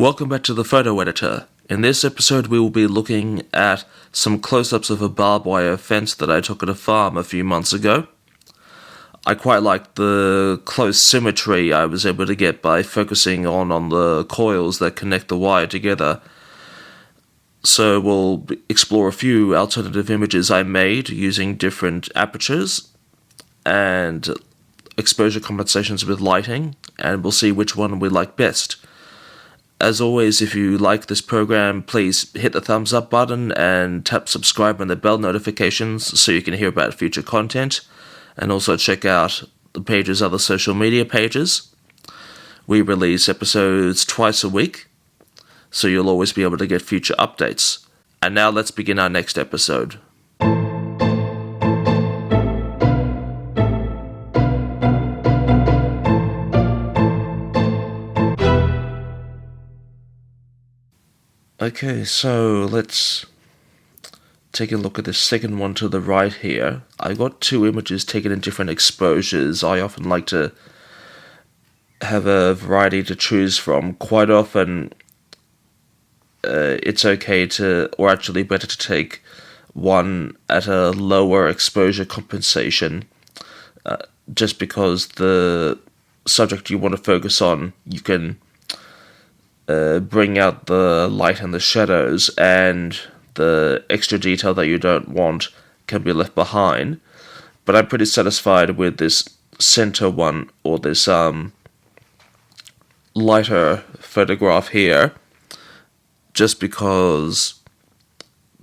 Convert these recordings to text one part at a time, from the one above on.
Welcome back to the Photo Editor. In this episode we will be looking at some close-ups of a barbed wire fence that I took at a farm a few months ago. I quite liked the close symmetry I was able to get by focusing on the coils that connect the wire together. So we'll explore a few alternative images I made using different apertures and exposure compensations with lighting, and we'll see which one we like best. As always, if you like this program, please hit the thumbs up button and tap subscribe and the bell notifications so you can hear about future content, and also check out the page's other social media pages. We release episodes twice a week, so you'll always be able to get future updates. And now let's begin our next episode. Okay, so let's take a look at the second one to the right here. I got two images taken in different exposures. I often like to have a variety to choose from. Quite often, it's okay to, or actually better to take one at a lower exposure compensation, just because the subject you want to focus on, you can bring out the light and the shadows, and the extra detail that you don't want can be left behind. But I'm pretty satisfied with this center one, or this lighter photograph here, just because,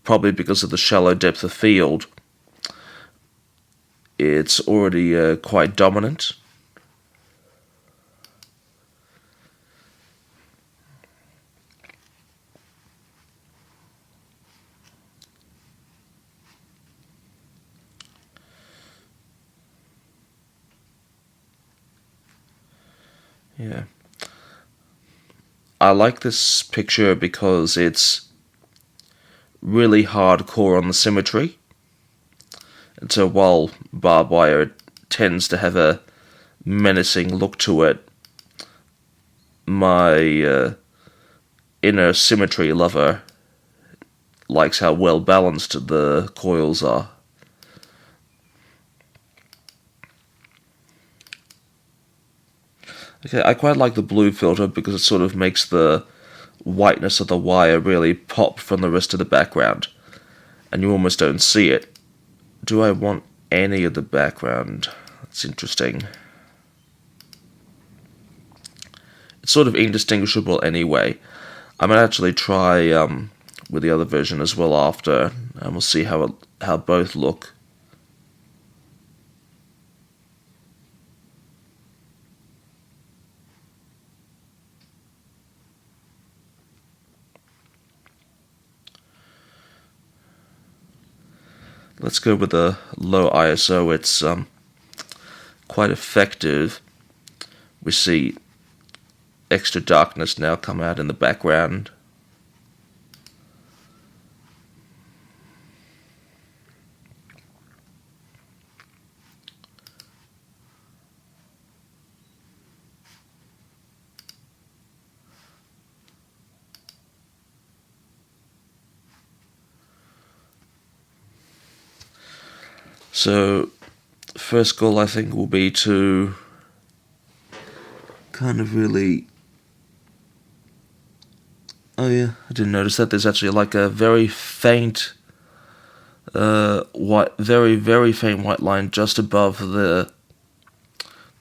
probably because of the shallow depth of field, it's already quite dominant. Yeah. I like this picture because it's really hardcore on the symmetry. And so while barbed wire tends to have a menacing look to it, my inner symmetry lover likes how well balanced the coils are. Okay, I quite like the blue filter because it sort of makes the whiteness of the wire really pop from the rest of the background, and you almost don't see it. Do I want any of the background? That's interesting. It's sort of indistinguishable anyway. I might actually try with the other version as well after, and we'll see how both look. Let's go with a low ISO. It's quite effective. We see extra darkness now come out in the background. So, first goal I think will be to kind of really... Oh yeah, I didn't notice that. There's actually like a very faint, very faint white line just above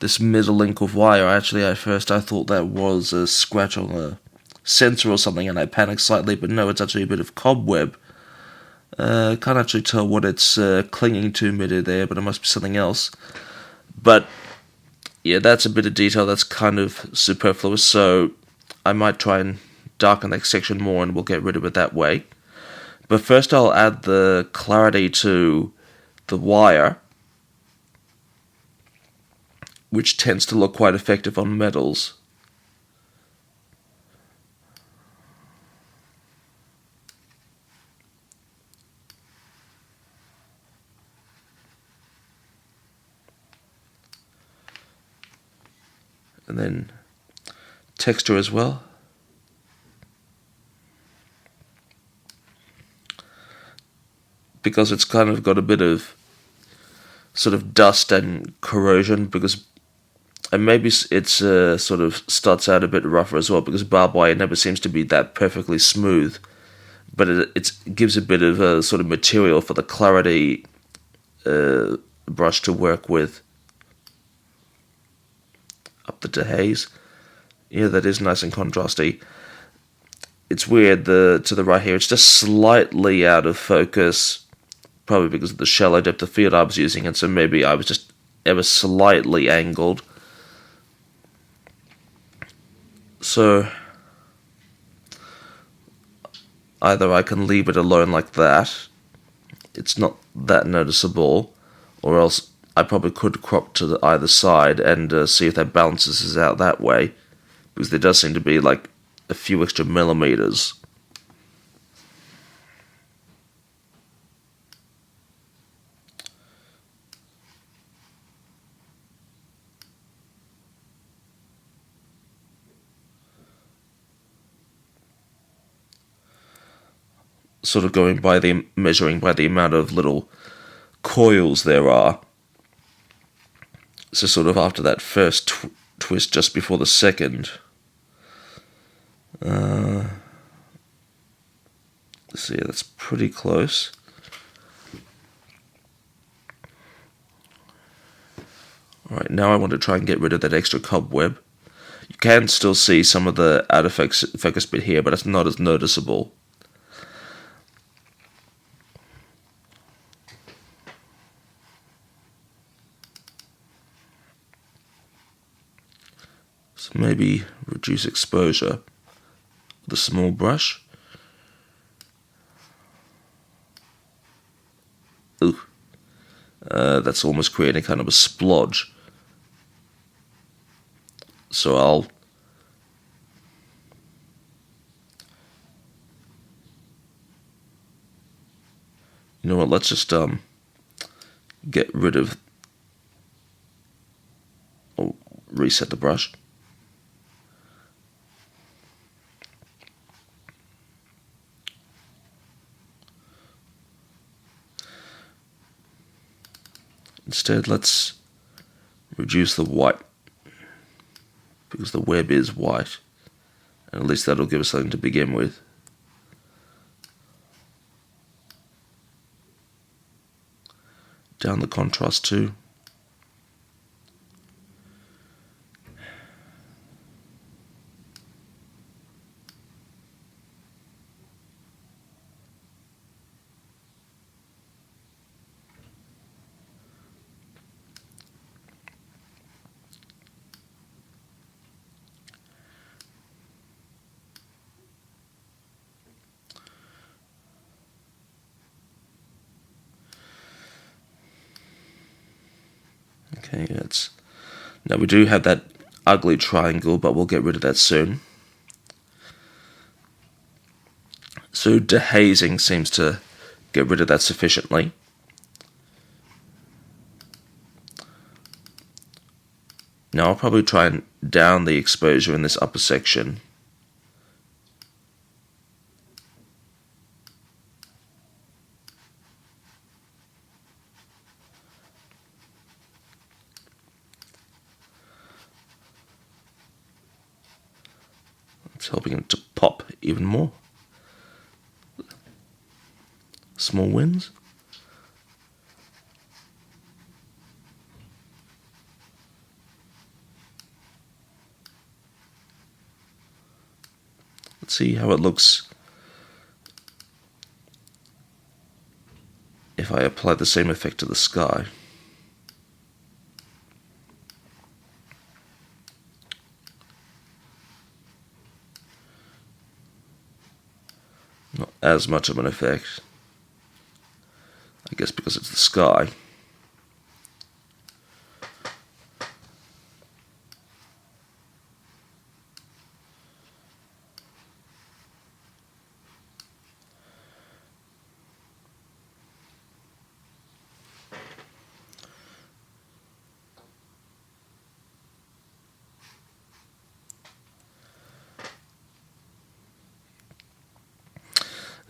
this middle link of wire. Actually, at first I thought that was a scratch on a sensor or something, and I panicked slightly, but no, it's actually a bit of cobweb. Can't actually tell what it's clinging to midair there, but it must be something else. But yeah, that's a bit of detail that's kind of superfluous, so I might try and darken that section more and we'll get rid of it that way. But first I'll add the clarity to the wire, which tends to look quite effective on metals. And then texture as well. because it's kind of got a bit of sort of dust and corrosion, and maybe it's sort of starts out a bit rougher as well, because barbed wire never seems to be that perfectly smooth, but it gives a bit of a sort of material for the clarity brush to work with. Up the dehaze. Yeah, that is nice and contrasty. It's weird, to the right here, it's just slightly out of focus, probably because of the shallow depth of field I was using, and so maybe I was just ever slightly angled. So either I can leave it alone like that, it's not that noticeable, or else I probably could crop to either side and see if that balances us out that way, because there does seem to be like a few extra millimeters. Sort of measuring by the amount of little coils there are. So sort of after that first twist, just before the second. Let's see, that's pretty close. Alright, now I want to try and get rid of that extra cobweb. You can still see some of the out of focus bit here, but it's not as noticeable. So maybe reduce exposure with a small brush. Ooh, that's almost creating kind of a splodge. So you know what, let's just get rid of, or reset the brush. Instead, let's reduce the white, because the web is white, and at least that'll give us something to begin with. Down the contrast too. Okay, now we do have that ugly triangle, but we'll get rid of that soon. So dehazing seems to get rid of that sufficiently. Now I'll probably try and down the exposure in this upper section. It's helping it to pop even more. Small wins. Let's see how it looks if I apply the same effect to the sky. Not as much of an effect, I guess, because it's the sky.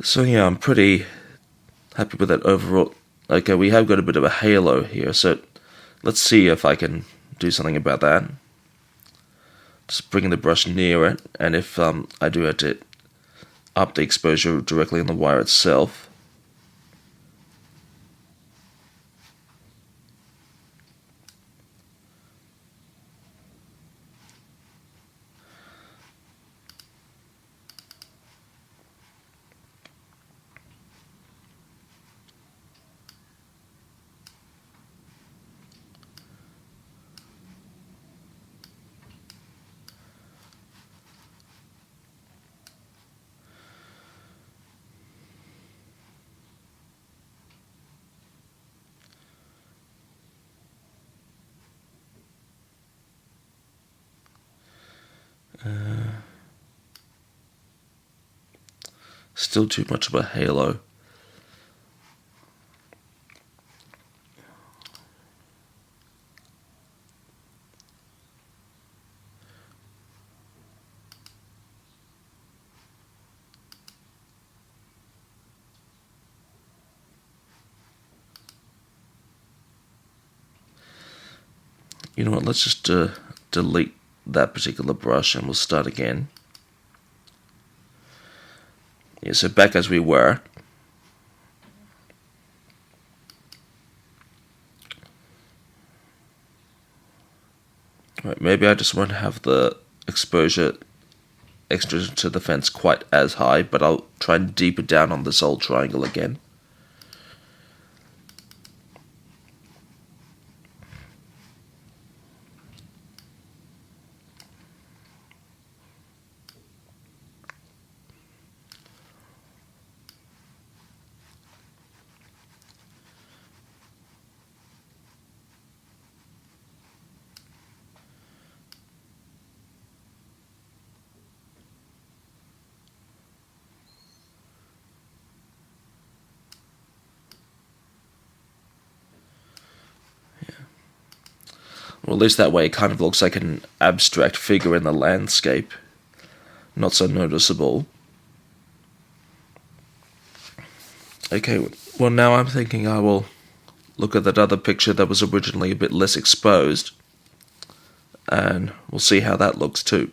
So yeah, I'm pretty Happy with that overall. Okay, we have got a bit of a halo here, so let's see if I can do something about that. Just bringing the brush near it, and if I do have to up the exposure directly on the wire itself. Still too much of a halo. You know what, let's just delete that particular brush and we'll start again. Yeah, so back as we were. Right, maybe I just won't have the exposure extra to the fence quite as high, but I'll try and deepen down on this old triangle again. Well, at least that way it kind of looks like an abstract figure in the landscape. Not so noticeable. Okay, well now I'm thinking I will look at that other picture that was originally a bit less exposed, and we'll see how that looks too.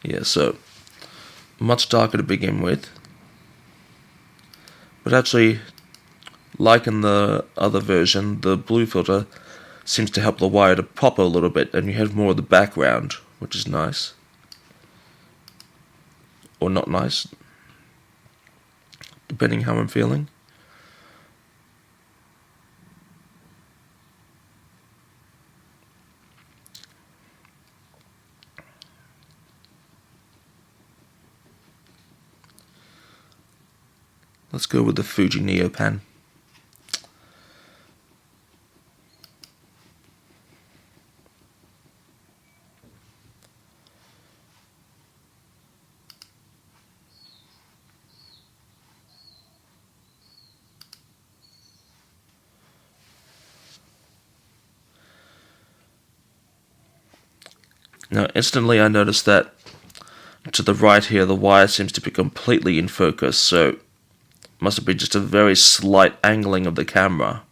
Yeah, so much darker to begin with, but actually, like in the other version, the blue filter seems to help the wire to pop a little bit, and you have more of the background, which is nice. Or not nice, depending how I'm feeling. Let's go with the Fuji Neopan. Now, instantly I noticed that to the right here, the wire seems to be completely in focus, so must have been just a very slight angling of the camera.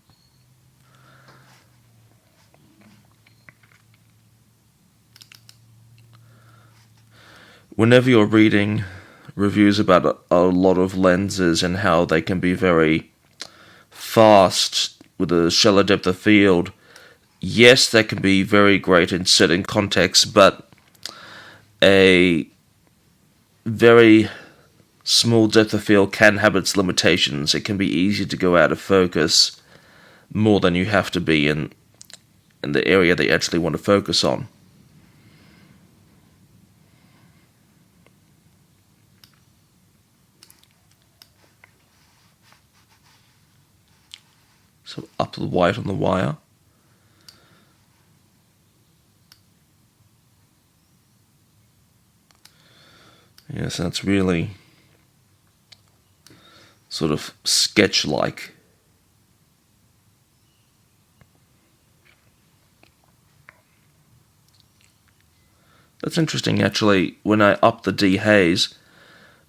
Whenever you're reading reviews about a lot of lenses and how they can be very fast with a shallow depth of field, yes, that can be very great in certain contexts, but a very small depth of field can have its limitations. It can be easy to go out of focus more than you have to be in the area that you actually want to focus on. So up the white on the wire. Yes, that's really sort of sketch-like. That's interesting, actually. When I up the dehaze,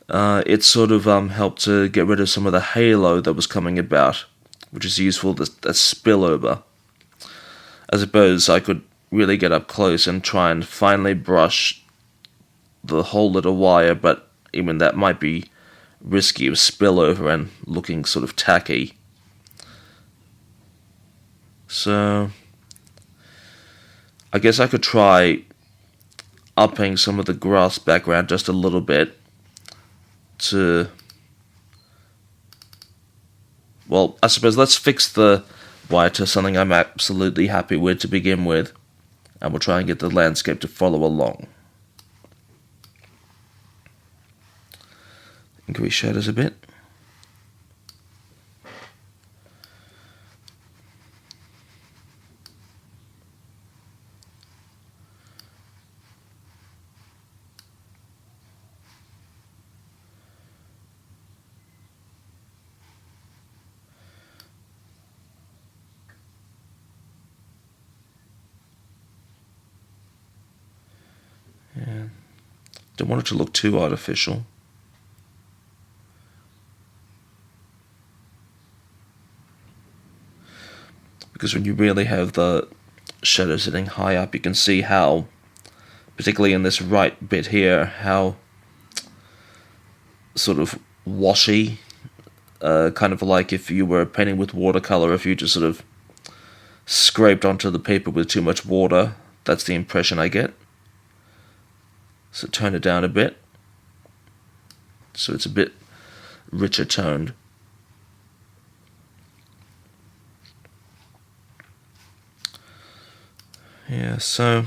it sort of helped to get rid of some of the halo that was coming about, which is useful, that spillover. I suppose I could really get up close and try and finely brush the whole little wire, but even that might be risky of spillover and looking sort of tacky. So I guess I could try upping some of the grass background just a little bit to, well, I suppose let's fix the wire to something I'm absolutely happy with to begin with, and we'll try and get the landscape to follow along. Increase shadows a bit. Yeah. Don't want it to look too artificial. Because when you really have the shadow sitting high up, you can see how, particularly in this right bit here, how sort of washy, kind of like if you were painting with watercolor, if you just sort of scraped onto the paper with too much water. That's the impression I get. So turn it down a bit, so it's a bit richer toned. Yeah, so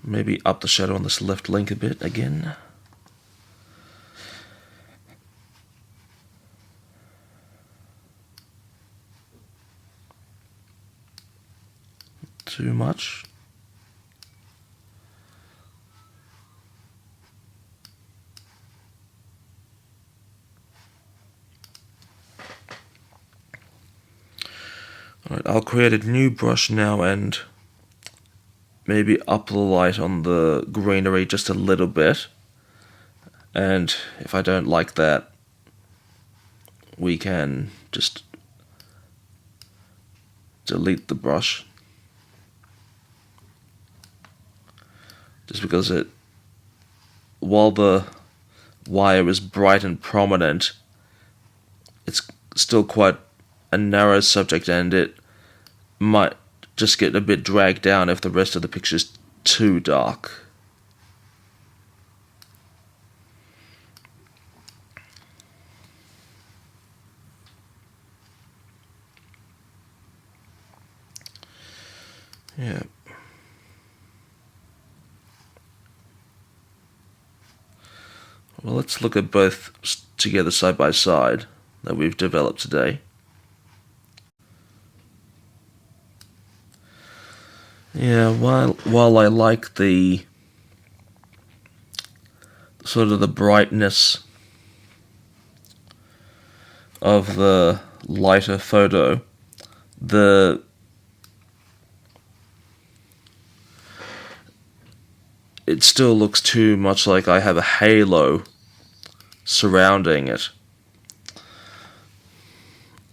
maybe up the shadow on this left link a bit again. Too much. Alright, I'll create a new brush now and maybe up the light on the greenery just a little bit. And if I don't like that, we can just delete the brush. Just because while the wire is bright and prominent, it's still quite a narrow subject, and it might just get a bit dragged down if the rest of the picture is too dark. Yeah. Well, let's look at both together side by side that we've developed today. Yeah, while I like the sort of the brightness of the lighter photo, it still looks too much like I have a halo surrounding it.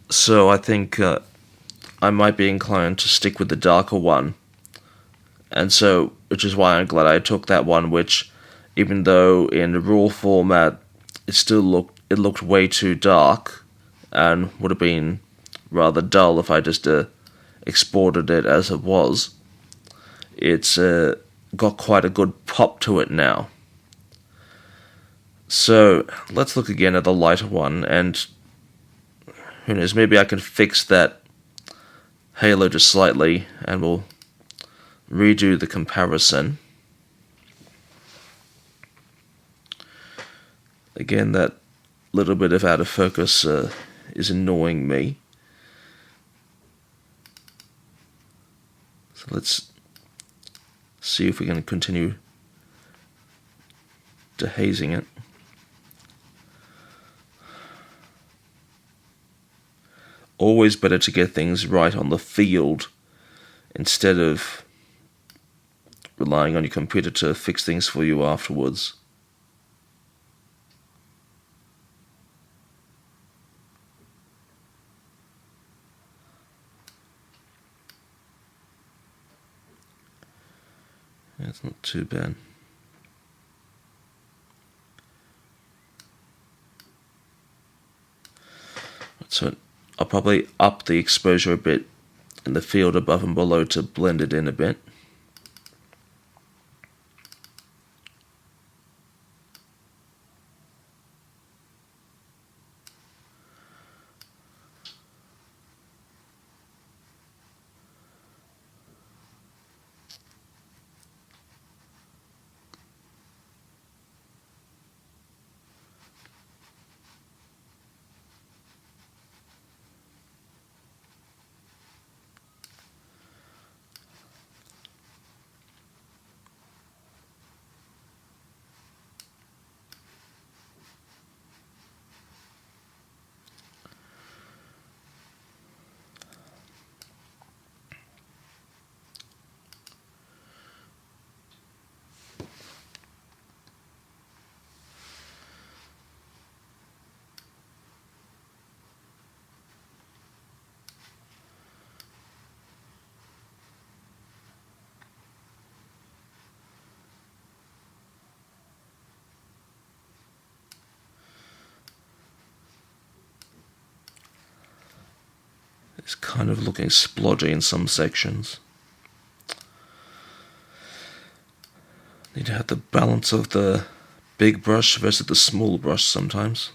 So I think I might be inclined to stick with the darker one. And so, which is why I'm glad I took that one, which, even though in raw format, it looked way too dark, and would have been rather dull if I just exported it as it was. It's got quite a good pop to it now. So let's look again at the lighter one, and who knows, maybe I can fix that halo just slightly, and we'll redo the comparison. Again, that little bit of out of focus is annoying me. So let's see if we can continue dehazing it. Always better to get things right on the field instead of relying on your computer to fix things for you afterwards. That's not too bad. So I'll probably up the exposure a bit in the field above and below to blend it in a bit. It's kind of looking splodgy in some sections. Need to have the balance of the big brush versus the small brush sometimes.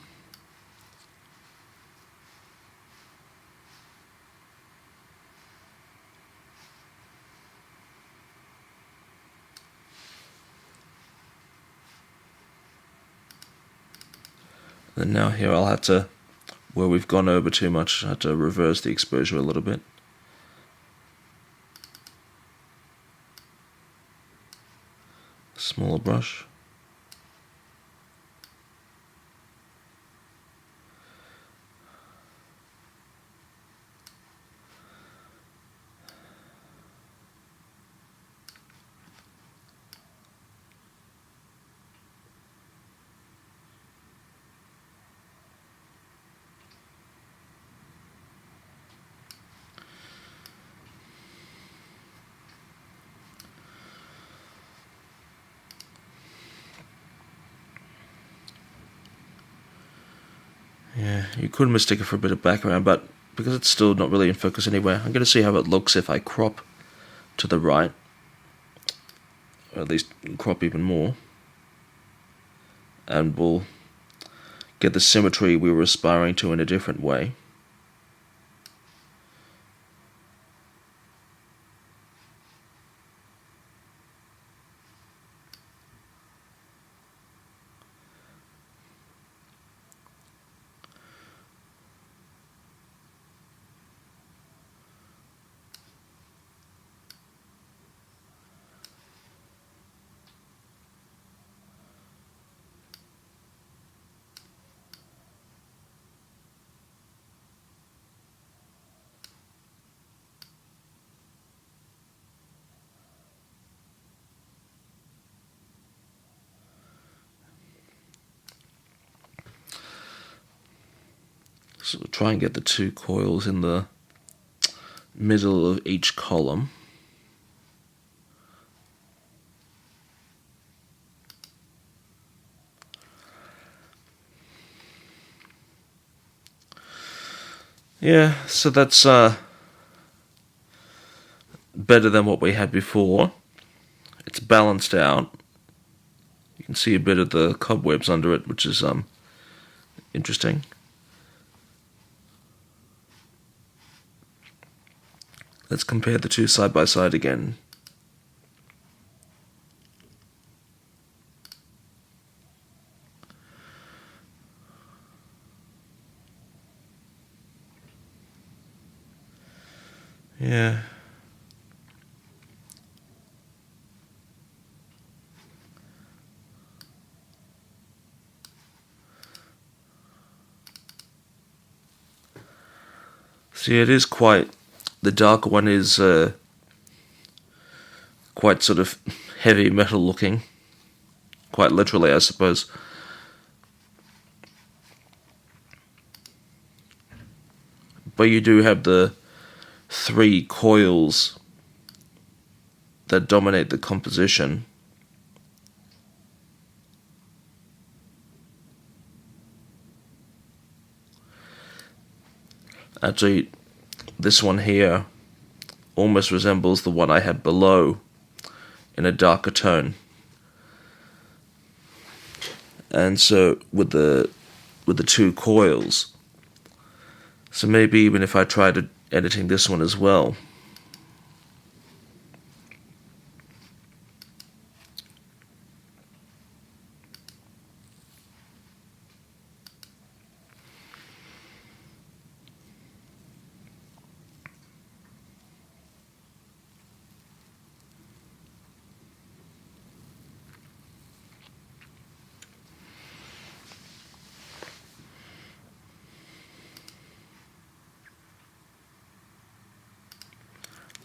And now here I'll have to, where we've gone over too much, I have to reverse the exposure a little bit. Smaller brush. Yeah, you could mistake it for a bit of background, but because it's still not really in focus anywhere, I'm going to see how it looks if I crop to the right. Or at least crop even more. And we'll get the symmetry we were aspiring to in a different way. So we'll try and get the two coils in the middle of each column. Yeah, so that's better than what we had before. It's balanced out. You can see a bit of the cobwebs under it, which is interesting. Let's compare the two side by side again. Yeah. See, it is quite... The darker one is quite sort of heavy metal looking. Quite literally, I suppose. But you do have the 3 coils that dominate the composition. Actually, this one here almost resembles the one I had below in a darker tone. And so with the 2 coils, so maybe even if I tried editing this one as well,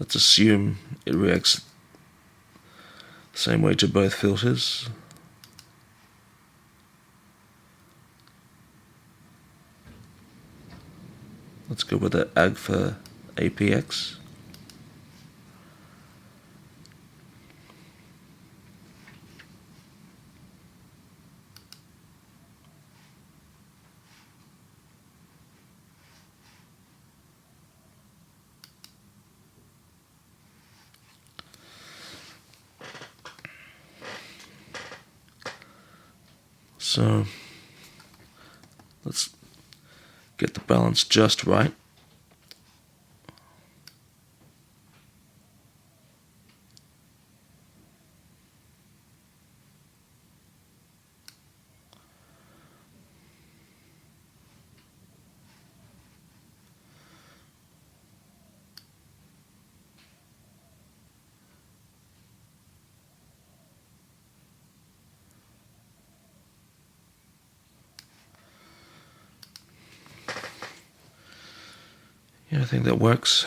let's assume it reacts the same way to both filters. Let's go with the Agfa APX. So let's get the balance just right. Yeah, I think that works.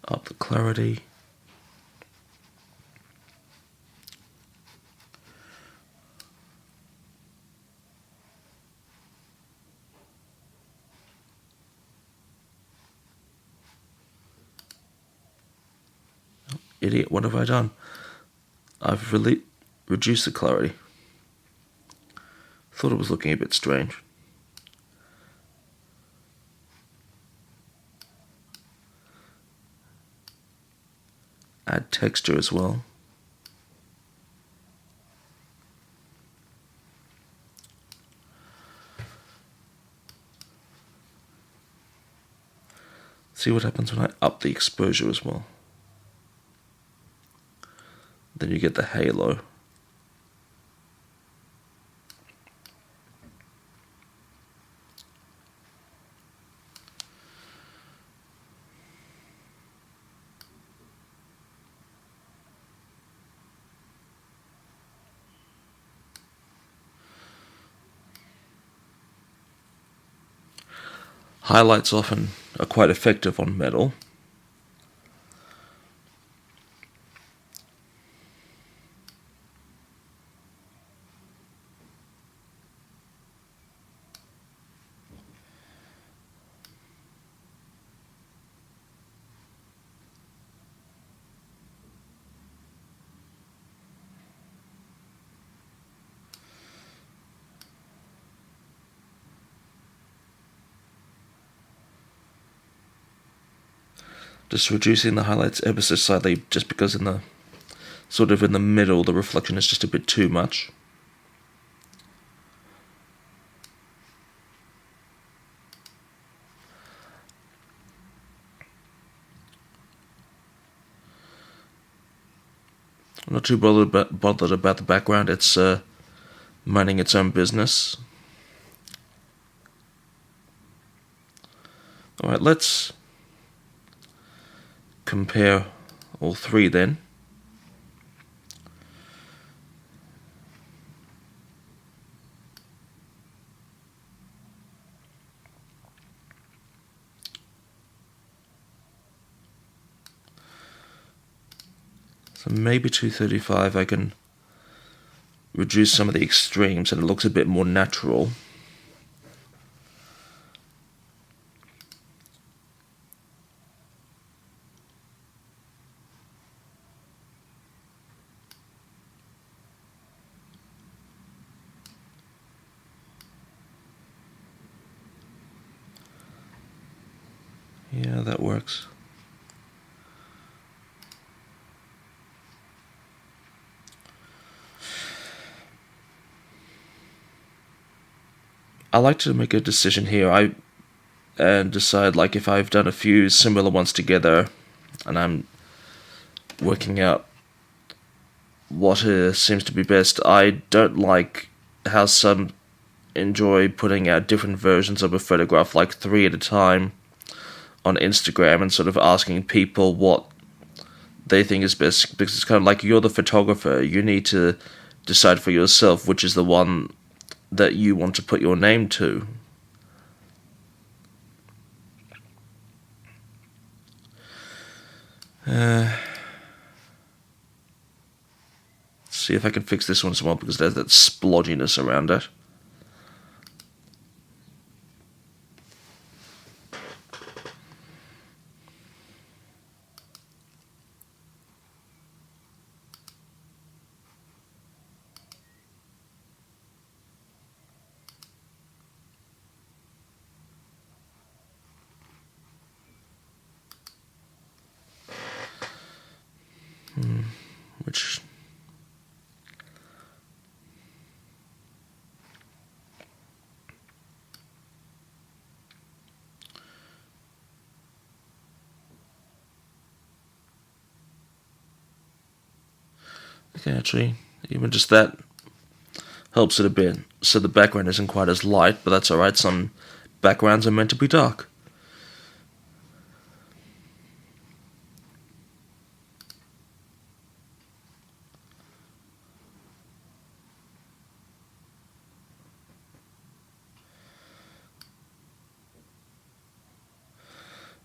Up the clarity. Idiot, what have I done? I've really reduced the clarity. Thought it was looking a bit strange. Add texture as well. See what happens when I up the exposure as well. Then you get the halo. Highlights often are quite effective on metal. Just reducing the highlights ever so slightly, just because in the sort of in the middle the reflection is just a bit too much. I'm not too bothered about the background. It's minding its own business. Alright, let's compare all three then. So maybe 235 I can reduce some of the extremes and it looks a bit more natural. Yeah, that works. I like to make a decision here and decide like if I've done a few similar ones together and I'm working out what seems to be best. I don't like how some enjoy putting out different versions of a photograph, like 3 at a time, on Instagram and sort of asking people what they think is best, because it's kind of like you're the photographer. You need to decide for yourself which is the one that you want to put your name to. Let's see if I can fix this one as well, because there's that splodginess around it. Which... okay, actually, even just that helps it a bit. So the background isn't quite as light, but that's alright. Some backgrounds are meant to be dark.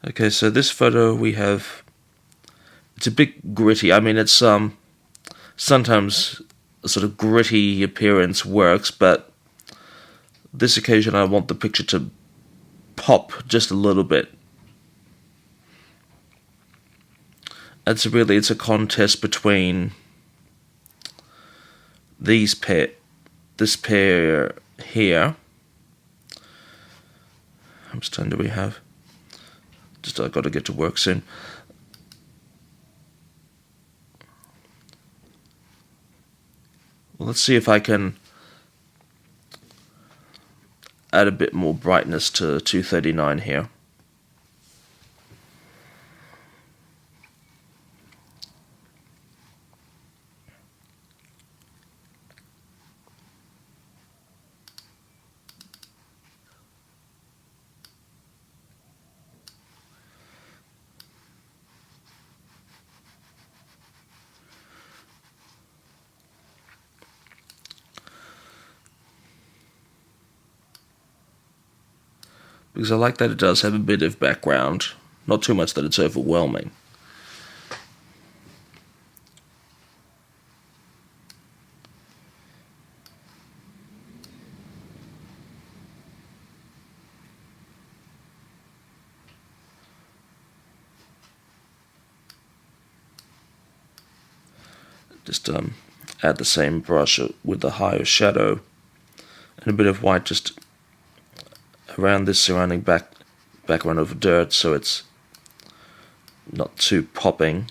Okay, so this photo we have, it's a bit gritty. I mean, it's sometimes a sort of gritty appearance works, but this occasion I want the picture to pop just a little bit. And so really it's a contest between this pair here. How much time do we have? Just I've got to get to work soon. Well, let's see if I can add a bit more brightness to 239 here. Because I like that it does have a bit of background, not too much that it's overwhelming. Just add the same brush with the higher shadow and a bit of white just around this surrounding background of dirt, so it's not too popping.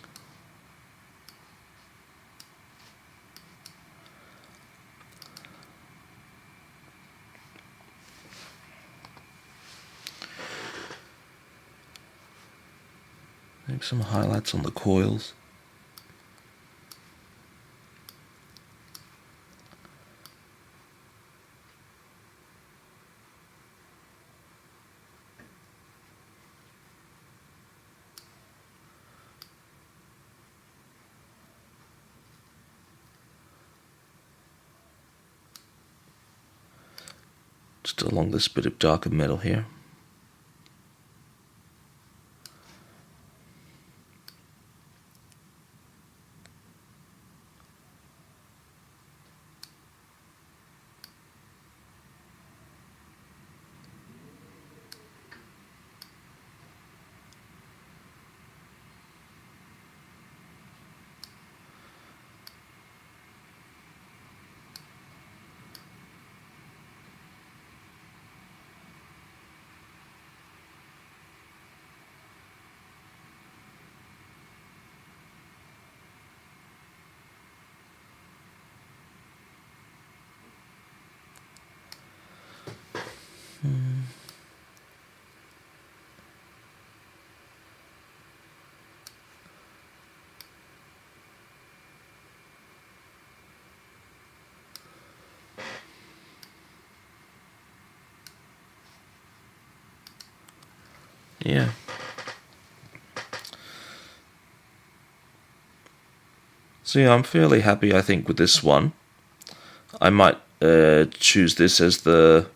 Maybe some highlights on the coils. just along this bit of darker metal here. Yeah. So yeah, I'm fairly happy, I think, with this one. I might choose this as the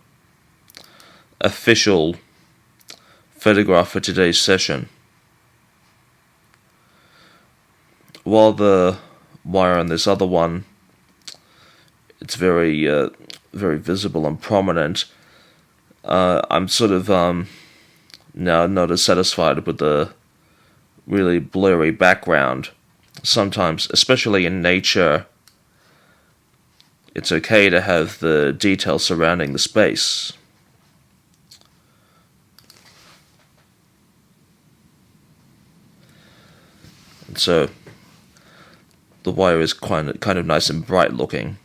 official photograph for today's session. While the wire on this other one, it's very visible and prominent, I'm sort of now not as satisfied with the really blurry background. Sometimes, especially in nature, it's okay to have the detail surrounding the space. And so the wire is kind of nice and bright looking.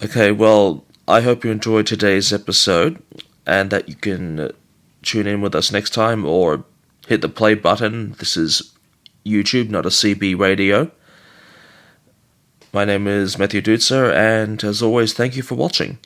Okay, well, I hope you enjoyed today's episode, and that you can tune in with us next time, or hit the play button. This is YouTube, not a CB radio. My name is Matthew Dutzer, and as always, thank you for watching.